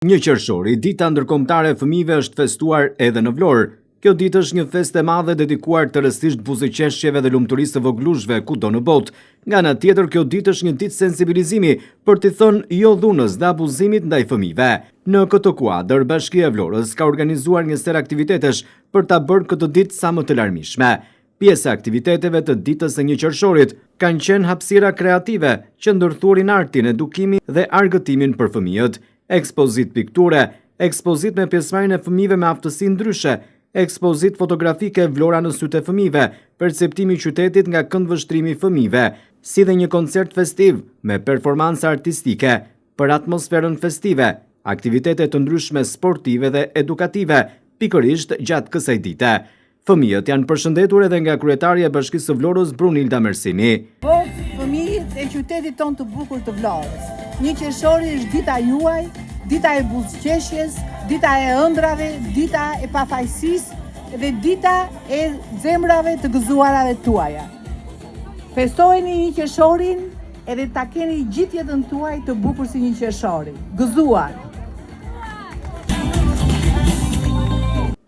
1 qershori, dita ndërkombëtare e fëmijëve është festuar edhe në Vlorë. Kjo ditë është një festë e madhe dedikuar tërësisht buzëqeshjeve dhe lumturisë së voglushve kudo në botë. Nga ana tjetër, kjo ditë është një ditë sensibilizimi për t'i thënë jo dhunës dhe abuzimit ndaj fëmijëve. Në këtë kuadër, Bashkia e Vlorës ka organizuar një ser aktivitetesh për ta bërë këtë ditë sa më të larmishme. Pjesë e aktiviteteve të ditës së 1 qershorit kanë qenë hapësira kreative që ndërthurin artin, edukimin dhe argëtimin për fëmijët. Ekspozit pikture, ekspozit me pjesëmarrjen e fëmijëve me aftësi ndryshe, ekspozit fotografike Vlora në sytë e fëmijëve, perceptimi i qytetit nga këndvështrimi i fëmijëve, si dhe një koncert festiv me performanca artistike për atmosferën festive, aktivitete të ndryshme sportive dhe edukative, pikërisht gjatë kësaj dite. Fëmijët janë përshëndetur edhe nga kryetaria e Bashkisë së Vlorës Brunilda Mersini. Po, fëmijët e qytetit tonë të bukur të Vlorës. 1 qershori është dita juaj, dita e buzëqeshjes, dita e ëndrave, dita e pafajësisë dhe dita e zemrave të gëzuarave tuaja. Festojeni 1 qershorin edhe ta keni gjithë jetën tuaj të bukur si 1 qershori. Gëzuar!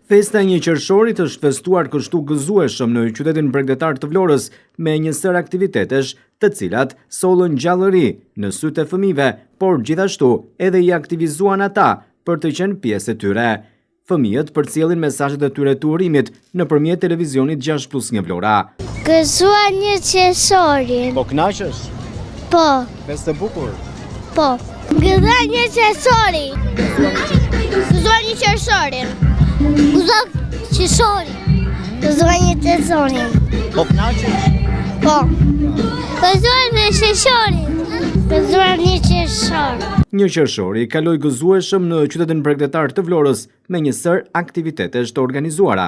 Festa e 1 qershorit është festuar kështu gëzueshëm në qytetin bregdetar të Vlorës me një sër aktivitetesh të cilat sollën gjallëri në sytë e fëmijëve, por gjithashtu edhe i aktivizuan ata për të qenë pjesë e tyre. Fëmijët përcjellin mesazhet e tyre të urimit nëpërmjet televizionit 6+1 Vlora. Gëzua 1 qershorin. Po kënaqesh? Po. Festë e bukur. Po. Gëzua 1 qershorin. Gëzua 1 qershorin. Gëzua qershorin. Gëzua 1 qershorin. Po kënaqesh? Po. Gëzua 1 qershorin. Gëzua 1 qershor. 1 qershori kaloi gëzueshëm në qytetin bregdetar të Vlorës me një sër aktivitetesh të organizuara.